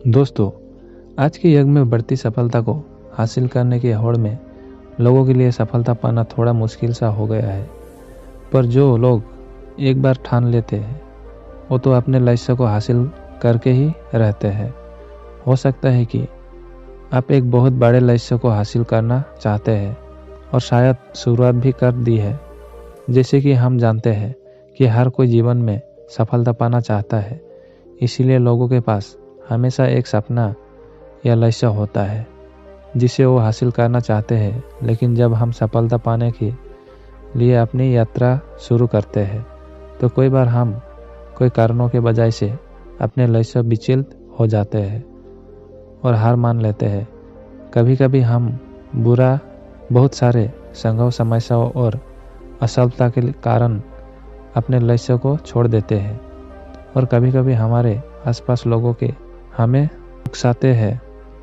दोस्तों, आज के युग में बढ़ती सफलता को हासिल करने की होड़ में लोगों के लिए सफलता पाना थोड़ा मुश्किल सा हो गया है। पर जो लोग एक बार ठान लेते हैं वो तो अपने लक्ष्य को हासिल करके ही रहते हैं। हो सकता है कि आप एक बहुत बड़े लक्ष्य को हासिल करना चाहते हैं और शायद शुरुआत भी कर दी है। जैसे कि हम जानते हैं कि हर कोई जीवन में सफलता पाना चाहता है, इसीलिए लोगों के पास हमेशा एक सपना या लक्ष्य होता है जिसे वो हासिल करना चाहते हैं। लेकिन जब हम सफलता पाने के लिए अपनी यात्रा शुरू करते हैं तो कई बार हम कोई कारणों के बजाय से अपने लक्ष्य विचलित हो जाते हैं और हार मान लेते हैं। कभी कभी हम बहुत सारे संभव समस्याओं और असफलता के कारण अपने लक्ष्य को छोड़ देते हैं और कभी कभी हमारे आसपास लोगों के हमें उकसाते हैं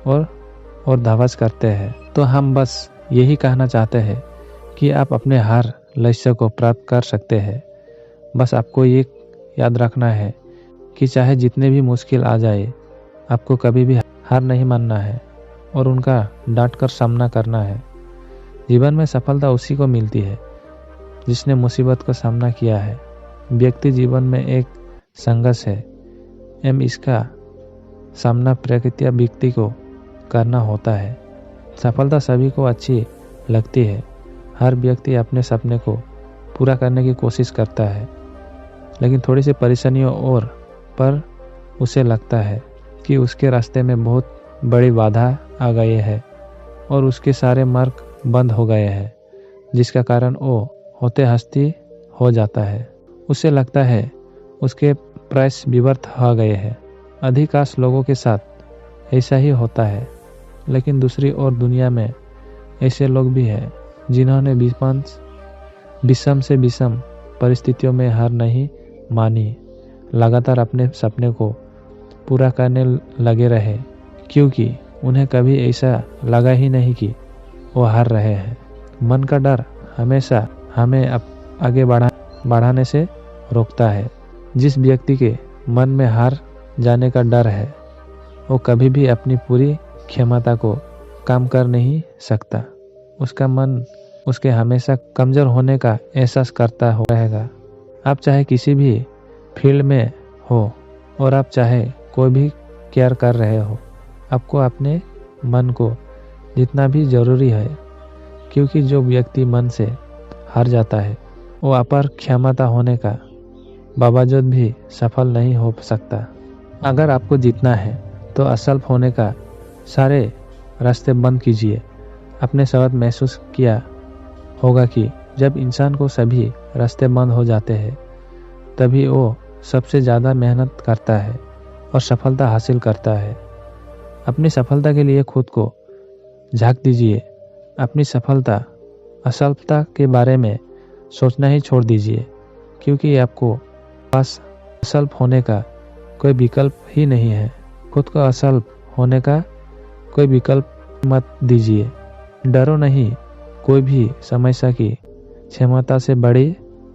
और धवस करते हैं। तो हम बस यही कहना चाहते हैं कि आप अपने हर लक्ष्य को प्राप्त कर सकते हैं। बस आपको ये याद रखना है कि चाहे जितने भी मुश्किल आ जाए, आपको कभी भी हार नहीं मानना है और उनका डट कर सामना करना है। जीवन में सफलता उसी को मिलती है जिसने मुसीबत का सामना किया है। व्यक्ति जीवन में एक संघर्ष है इसका सामना प्रकृति या व्यक्ति को करना होता है। सफलता सभी को अच्छी लगती है। हर व्यक्ति अपने सपने को पूरा करने की कोशिश करता है, लेकिन थोड़ी सी परेशानियों पर उसे लगता है कि उसके रास्ते में बहुत बड़ी बाधा आ गई है और उसके सारे मार्ग बंद हो गए हैं, जिसका कारण वो होते हस्ती हो जाता है। उसे लगता है उसके प्रयास व्यर्थ हो गए हैं। अधिकांश लोगों के साथ ऐसा ही होता है, लेकिन दूसरी ओर दुनिया में ऐसे लोग भी हैं जिन्होंने विषम से विषम परिस्थितियों में हार नहीं मानी, लगातार अपने सपने को पूरा करने लगे रहे, क्योंकि उन्हें कभी ऐसा लगा ही नहीं कि वो हार रहे हैं। मन का डर हमेशा हमें आगे बढ़ाने से रोकता है। जिस व्यक्ति के मन में हार जाने का डर है वो कभी भी अपनी पूरी क्षमता को काम कर नहीं सकता। उसका मन उसके हमेशा कमजोर होने का एहसास करता रहेगा। आप चाहे किसी भी फील्ड में हो और आप चाहे कोई भी केयर कर रहे हो, आपको अपने मन को जितना भी जरूरी है, क्योंकि जो व्यक्ति मन से हार जाता है वो अपार क्षमता होने का बावजूद भी सफल नहीं हो सकता। अगर आपको जीतना है तो असफल होने का सारे रास्ते बंद कीजिए। आपने शायद महसूस किया होगा कि जब इंसान को सभी रास्ते बंद हो जाते हैं तभी वो सबसे ज़्यादा मेहनत करता है और सफलता हासिल करता है। अपनी सफलता के लिए खुद को झांक दीजिए। अपनी सफलता असफलता के बारे में सोचना ही छोड़ दीजिए, क्योंकि आपको पास असफल होने का कोई विकल्प ही नहीं है। खुद को असफल होने का कोई विकल्प मत दीजिए। डरो नहीं, कोई भी समस्या की क्षमता से बड़ी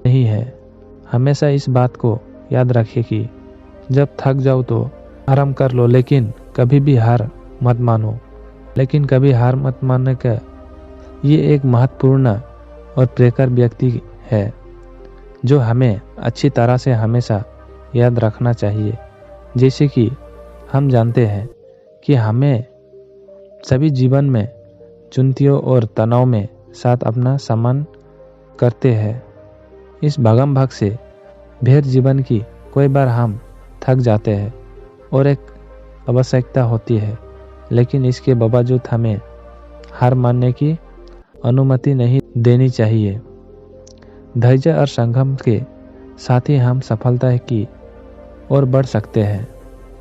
नहीं है। हमेशा इस बात को याद रखिए कि जब थक जाओ तो आराम कर लो, लेकिन कभी भी हार मत मानने का ये एक महत्वपूर्ण और प्रेरक व्यक्ति है जो हमें अच्छी तरह से हमेशा याद रखना चाहिए। जैसे कि हम जानते हैं कि हमें सभी जीवन में चुनौतियों और तनाव में साथ अपना सामना करते हैं। इस भागम भाग से भरे जीवन की कई बार हम थक जाते हैं और एक आवश्यकता होती है, लेकिन इसके बावजूद हमें हार मानने की अनुमति नहीं देनी चाहिए। धैर्य और संयम के साथ ही हम सफलता की ओर बढ़ सकते हैं।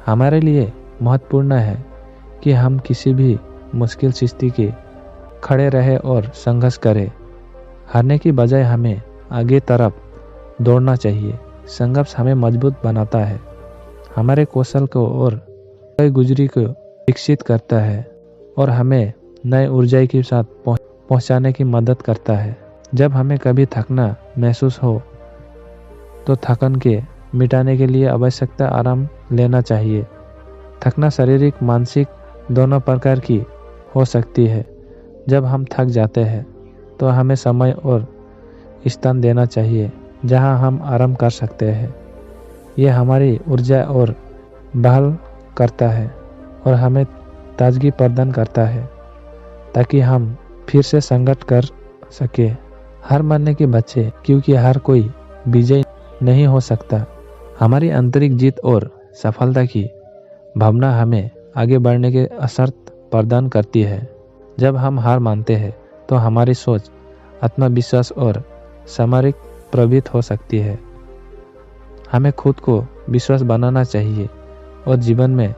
हमारे लिए महत्वपूर्ण है कि हम किसी भी मुश्किल स्थिति के खड़े रहे और संघर्ष करें। हारने की बजाय हमें आगे तरफ दौड़ना चाहिए। संघर्ष हमें मजबूत बनाता है, हमारे कौशल को और गुजरी को विकसित करता है और हमें नए ऊर्जा के साथ पहुंचाने की मदद करता है। जब हमें कभी थकना महसूस हो तो थकन के मिटाने के लिए आवश्यकता आराम लेना चाहिए। थकना शारीरिक मानसिक दोनों प्रकार की हो सकती है। जब हम थक जाते हैं तो हमें समय और स्थान देना चाहिए जहां हम आराम कर सकते हैं। यह हमारी ऊर्जा और बहाल करता है और हमें ताजगी प्रदान करता है ताकि हम फिर से संघर्ष कर सके। हार मानने के बच्चे, क्योंकि हर कोई विजयी नहीं हो सकता। हमारी आंतरिक जीत और सफलता की भावना हमें आगे बढ़ने के असर्त प्रदान करती है। जब हम हार मानते हैं तो हमारी सोच, आत्मविश्वास और सामरिक प्रभावित हो सकती है। हमें खुद को विश्वास बनाना चाहिए और जीवन में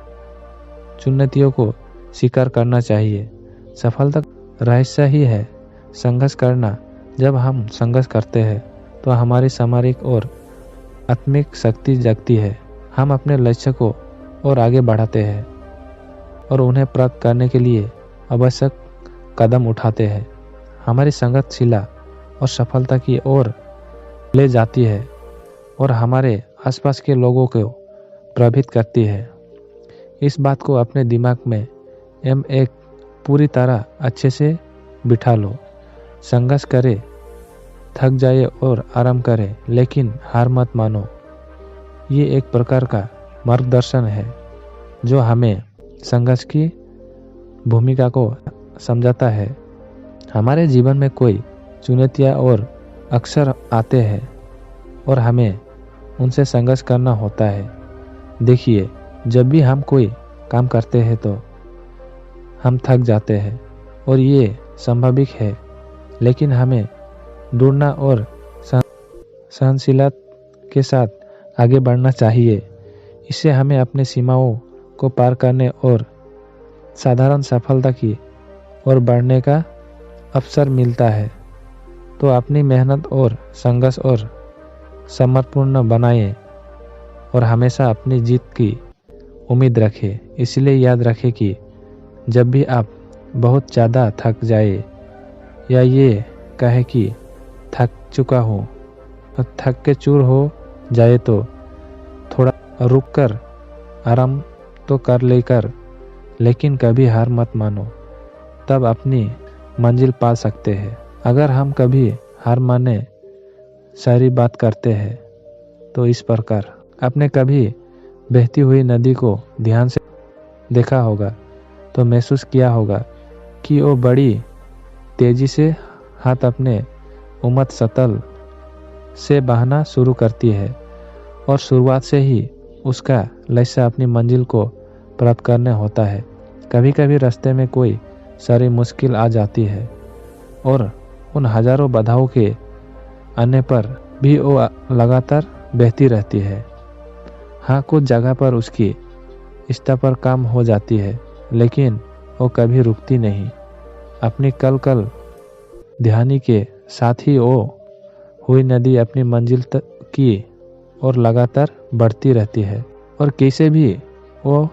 चुनौतियों को स्वीकार करना चाहिए। सफलता रहस्य ही है संघर्ष करना। जब हम संघर्ष करते हैं तो हमारी सामरिक और आत्मिक शक्ति जगती है। हम अपने लक्ष्य को और आगे बढ़ाते हैं और उन्हें प्राप्त करने के लिए आवश्यक कदम उठाते हैं। हमारी संगतशीला और सफलता की ओर ले जाती है और हमारे आसपास के लोगों को प्रभावित करती है। इस बात को अपने दिमाग में एक पूरी तरह अच्छे से बिठा लो। संघर्ष करे, थक जाए और आराम करे, लेकिन हार मत मानो। ये एक प्रकार का मार्गदर्शन है जो हमें संघर्ष की भूमिका को समझाता है। हमारे जीवन में कोई चुनौतियाँ और अक्सर आते हैं और हमें उनसे संघर्ष करना होता है। देखिए, जब भी हम कोई काम करते हैं तो हम थक जाते हैं और ये स्वाभाविक है, लेकिन हमें दौड़ना और सहनशीलता के साथ आगे बढ़ना चाहिए। इससे हमें अपनी सीमाओं को पार करने और साधारण सफलता की ओर बढ़ने का अवसर मिलता है। तो अपनी मेहनत और संघर्ष और समर्पण बनाएं और हमेशा अपनी जीत की उम्मीद रखें। इसलिए याद रखें कि जब भी आप बहुत ज़्यादा थक जाए या ये कहे कि थक चुका हूँ, थक के चूर हो जाए तो थोड़ा रुक कर आराम तो कर लेकर, लेकिन कभी हार मत मानो। तब अपनी मंजिल पा सकते हैं। अगर हम कभी हार माने सारी बात करते हैं तो इस प्रकार आपने कभी बहती हुई नदी को ध्यान से देखा होगा तो महसूस किया होगा कि वो बड़ी तेजी से हाथ अपने उमद सतल से बहना शुरू करती है और शुरुआत से ही उसका लक्ष्य अपनी मंजिल को प्राप्त करने होता है। कभी कभी रास्ते में कोई सारी मुश्किल आ जाती है और उन हजारों बाधाओं के आने पर भी वो लगातार बहती रहती है। हाँ, कुछ जगह पर उसकी स्तर पर कम हो जाती है, लेकिन वो कभी रुकती नहीं। अपनी कल ध्यानी के साथ ही वो हुई नदी अपनी मंजिल तक की और लगातार बढ़ती रहती है और कैसे भी वो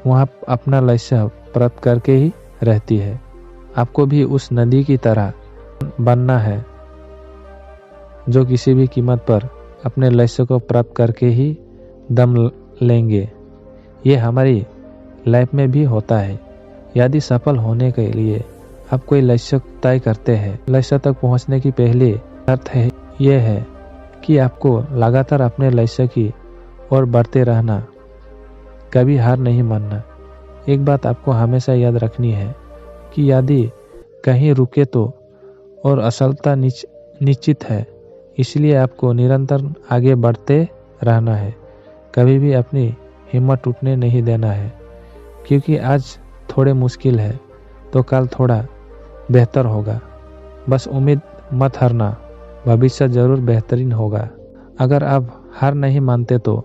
वहाँ अपना लक्ष्य प्राप्त करके ही रहती है। आपको भी उस नदी की तरह बनना है जो किसी भी कीमत पर अपने लक्ष्य को प्राप्त करके ही दम लेंगे। ये हमारी लाइफ में भी होता है। यदि सफल होने के लिए आप कोई लक्ष्य तय करते हैं, लक्ष्य तक पहुंचने की पहली शर्त है यह है कि आपको लगातार अपने लक्ष्य की ओर बढ़ते रहना, कभी हार नहीं मानना। एक बात आपको हमेशा याद रखनी है कि यदि कहीं रुके तो और असफलता निश्चित है, इसलिए आपको निरंतर आगे बढ़ते रहना है। कभी भी अपनी हिम्मत टूटने नहीं देना है, क्योंकि आज थोड़े मुश्किल है तो कल थोड़ा बेहतर होगा। बस उम्मीद मत हारना, भविष्य जरूर बेहतरीन होगा। अगर आप हार नहीं मानते तो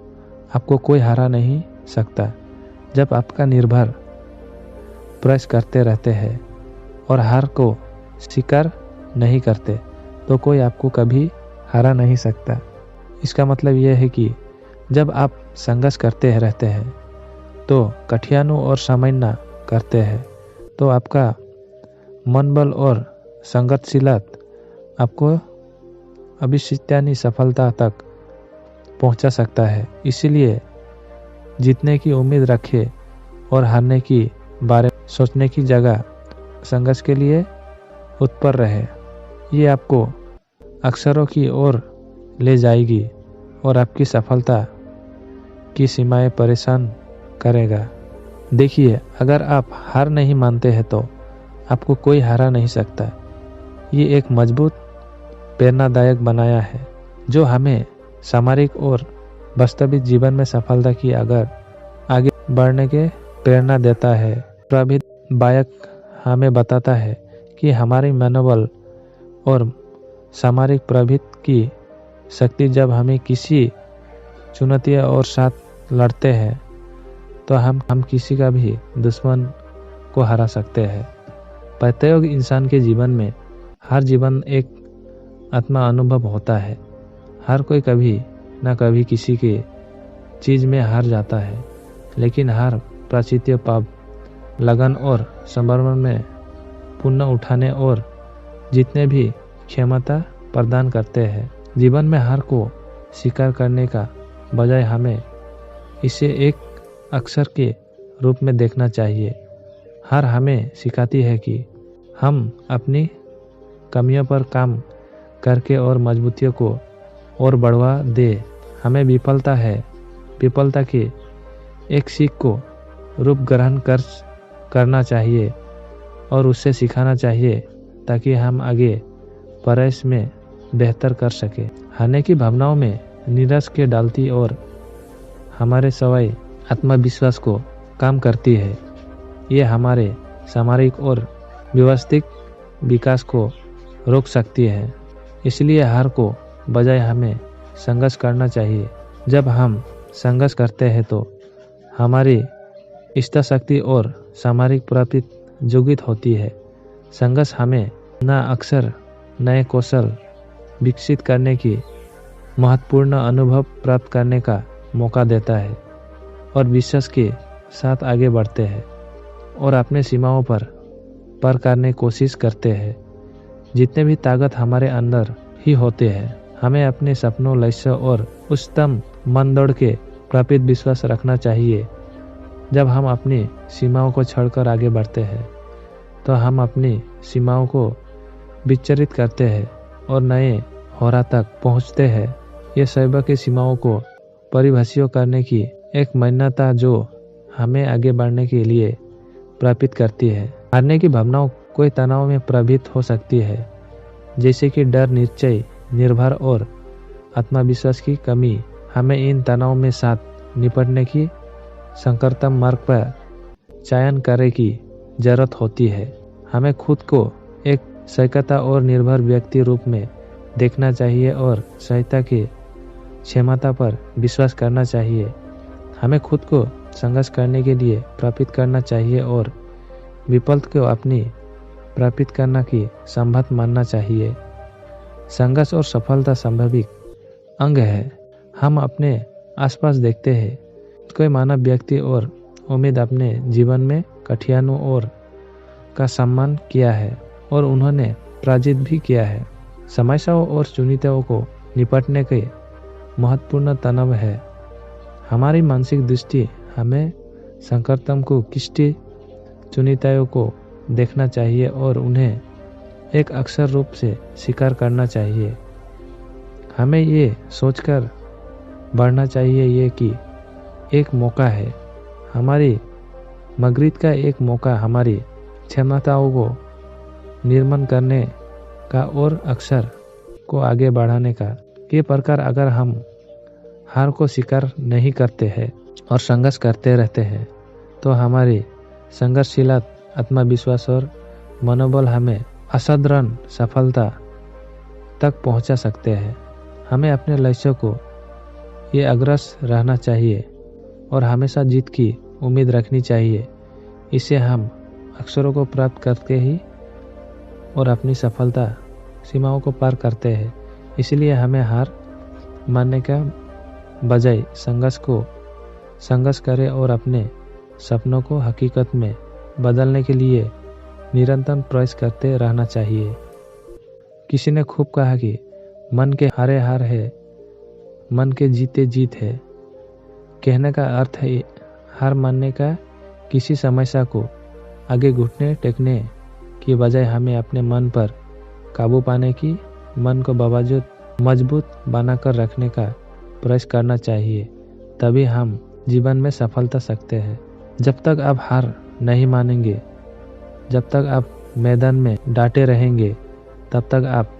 आपको कोई हरा नहीं सकता। जब आपका निर्भर प्रयास करते रहते हैं और हार को स्वीकार नहीं करते तो कोई आपको कभी हरा नहीं सकता। इसका मतलब यह है कि जब आप संघर्ष करते रहते हैं तो कठिनाइयों और सामना करते हैं तो आपका मनोबल और संघर्षशीलता आपको अविश्वसनीय सफलता तक पहुंचा सकता है। इसलिए जीतने की उम्मीद रखें और हारने की बारे में सोचने की जगह संघर्ष के लिए उत्पर रहे। ये आपको अक्षरों की ओर ले जाएगी और आपकी सफलता की सीमाएं परेशान करेगा। देखिए, अगर आप हार नहीं मानते हैं तो आपको कोई हरा नहीं सकता। ये एक मजबूत प्रेरणादायक बनाया है जो हमें सामरिक और वास्तविक जीवन में सफलता की अगर आगे बढ़ने के प्रेरणा देता है। प्रभावित बायक हमें बताता है कि हमारी मनोबल और सामरिक प्रवृत्ति की शक्ति जब हमें किसी चुनौती और साथ लड़ते हैं तो हम किसी का भी दुश्मन को हरा सकते हैं। प्रत्येक इंसान के जीवन में हर जीवन एक आत्मा अनुभव होता है। हर कोई कभी न कभी किसी के चीज में हार जाता है, लेकिन हर परिस्थिति पाप लगन और समर्पण में पुनः उठाने और जितने भी क्षमता प्रदान करते हैं। जीवन में हार को स्वीकार करने का बजाय हमें इसे एक अक्षर के रूप में देखना चाहिए। हार हमें सिखाती है कि हम अपनी कमियों पर काम करके और मजबूतियों को और बढ़वा दे। हमें विफलता के एक सीख को रूप ग्रहण करना चाहिए और उससे सिखाना चाहिए ताकि हम आगे प्रयास में बेहतर कर सके। हारने की भावनाओं में निराश के डालती और हमारे सवाई आत्मविश्वास को कम करती है। ये हमारे सामरिक और व्यवस्थित विकास को रोक सकती है। इसलिए हार को बजाय हमें संघर्ष करना चाहिए। जब हम संघर्ष करते हैं तो हमारी इच्छा शक्ति और सामरिक प्राप्ति जुगित होती है। संघर्ष हमें न अक्सर नए कौशल विकसित करने की महत्वपूर्ण अनुभव प्राप्त करने का मौका देता है और विश्वास के साथ आगे बढ़ते हैं और अपने सीमाओं पर पार करने की कोशिश करते हैं। जितने भी ताकत हमारे अंदर ही होते हैं, हमें अपने सपनों, लक्ष्य और उच्चतम मानदंड के प्रति विश्वास रखना चाहिए। जब हम अपनी सीमाओं को छोड़कर आगे बढ़ते हैं तो हम अपनी सीमाओं को विचरित करते हैं और नए होरा तक पहुंचते हैं। ये शैव की सीमाओं को परिभाषित करने की एक मान्यता जो हमें आगे बढ़ने के लिए प्राप्त करती है। हारने की भावनाओं कोई तनाव में प्रभावित हो सकती है, जैसे कि डर, निश्चय, निर्भर और आत्मविश्वास की कमी। हमें इन तनाव में साथ निपटने की संकटतम मार्ग पर चयन करने की जरूरत होती है। हमें खुद को एक सहायता और निर्भर व्यक्ति रूप में देखना चाहिए और सहायता की क्षमता पर विश्वास करना चाहिए। हमें खुद को संघर्ष करने के लिए प्राप्त करना चाहिए और विफलता को अपनी प्राप्त करना की संभव मानना चाहिए। संघर्ष और सफलता संभाविक अंग है। हम अपने आसपास देखते हैं कोई मानव व्यक्ति और उम्मीद अपने जीवन में कठिनाइयों और का सम्मान किया है और उन्होंने पराजित भी किया है। समस्याओं और चुनौतियों को निपटने के महत्वपूर्ण तनाव है। हमारी मानसिक दृष्टि हमें संकटतम को किष्टि चुनौतियों को देखना चाहिए और उन्हें एक अक्षर रूप से स्वीकार करना चाहिए। हमें ये सोचकर बढ़ना चाहिए ये कि एक मौका है, हमारी मगरित का एक मौका हमारी क्षमताओं को निर्माण करने का और अक्षर को आगे बढ़ाने का। ये प्रकार अगर हम हार को स्वीकार नहीं करते हैं और संघर्ष करते रहते हैं तो हमारी संघर्षशीलता, आत्मविश्वास और मनोबल हमें असाधारण सफलता तक पहुंचा सकते हैं। हमें अपने लक्ष्य को ये अग्रसर रहना चाहिए और हमेशा जीत की उम्मीद रखनी चाहिए। इससे हम अक्षरों को प्राप्त करते ही और अपनी सफलता सीमाओं को पार करते हैं। इसलिए हमें हार मानने का बजाय संघर्ष करें और अपने सपनों को हकीकत में बदलने के लिए निरंतर प्रयास करते रहना चाहिए। किसी ने खूब कहा कि मन के हारे हार है, मन के जीते जीत है। कहने का अर्थ है हार मानने का किसी समस्या को आगे घुटने टेकने की बजाय हमें अपने मन पर काबू पाने की, मन को बावजूद मजबूत बनाकर रखने का प्रयास करना चाहिए। तभी हम जीवन में सफलता सकते हैं। जब तक आप हार नहीं मानेंगे, जब तक आप मैदान में डाटे रहेंगे, तब तक आप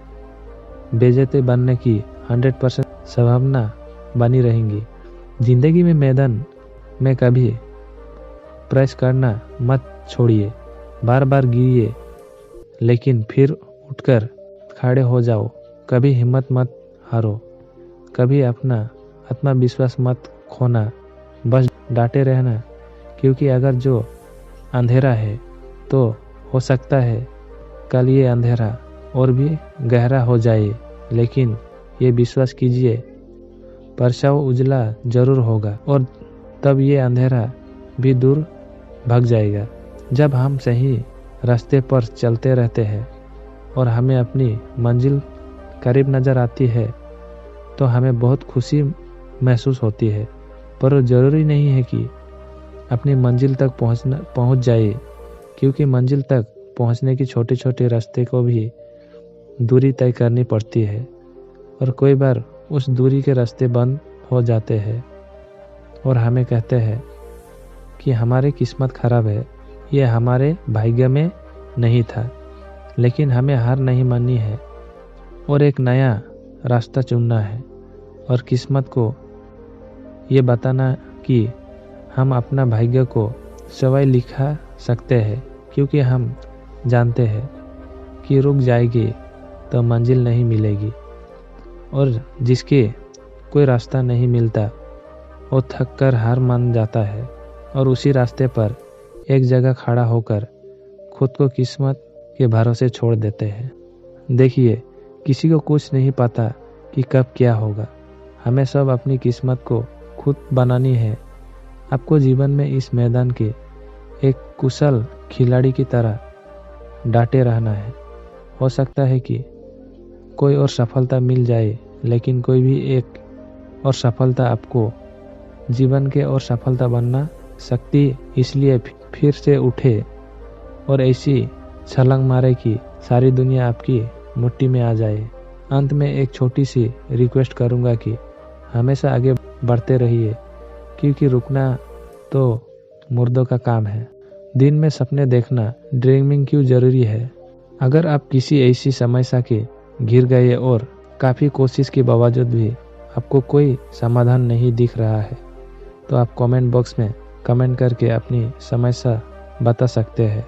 बेइज्जती बनने की 100% संभावना बनी रहेंगी। जिंदगी में मैदान में कभी प्रयास करना मत छोड़िए। बार बार गिरिए लेकिन फिर उठकर खड़े हो जाओ। कभी हिम्मत मत हारो, कभी अपना आत्मविश्वास मत खोना। बस डाटे रहना, क्योंकि अगर जो अंधेरा है तो हो सकता है कल ये अंधेरा और भी गहरा हो जाए। लेकिन ये विश्वास कीजिए, परछाई उजला जरूर होगा और तब ये अंधेरा भी दूर भाग जाएगा। जब हम सही रास्ते पर चलते रहते हैं और हमें अपनी मंजिल करीब नजर आती है तो हमें बहुत खुशी महसूस होती है। पर जरूरी नहीं है कि अपनी मंजिल तक पहुंच जाए, क्योंकि मंजिल तक पहुंचने की छोटे छोटे रास्ते को भी दूरी तय करनी पड़ती है और कई बार उस दूरी के रास्ते बंद हो जाते हैं और हमें कहते हैं कि हमारी किस्मत खराब है, ये हमारे भाग्य में नहीं था। लेकिन हमें हार नहीं माननी है और एक नया रास्ता चुनना है और किस्मत को ये बताना कि हम अपना भाग्य को स्वयं लिखा सकते हैं, क्योंकि हम जानते हैं कि रुक जाएगी तो मंजिल नहीं मिलेगी और जिसके कोई रास्ता नहीं मिलता वो थक कर हार मान जाता है और उसी रास्ते पर एक जगह खड़ा होकर खुद को किस्मत के भरोसे छोड़ देते हैं। देखिए, किसी को कुछ नहीं पता कि कब क्या होगा। हमें सब अपनी किस्मत को खुद बनानी है। आपको जीवन में इस मैदान के एक कुशल खिलाड़ी की तरह डाटे रहना है। हो सकता है कि कोई और सफलता मिल जाए, लेकिन कोई भी एक और सफलता आपको जीवन के और सफलता बनना सकती। इसलिए फिर से उठे और ऐसी छलांग मारे कि सारी दुनिया आपकी मुट्ठी में आ जाए। अंत में एक छोटी सी रिक्वेस्ट करूंगा कि हमेशा आगे बढ़ते रहिए, क्योंकि रुकना तो मुर्दों का काम है। दिन में सपने देखना, ड्रीमिंग क्यों जरूरी है। अगर आप किसी ऐसी समस्या के घिर गए और काफ़ी कोशिश के बावजूद भी आपको कोई समाधान नहीं दिख रहा है, तो आप कमेंट बॉक्स में कमेंट करके अपनी समस्या बता सकते हैं।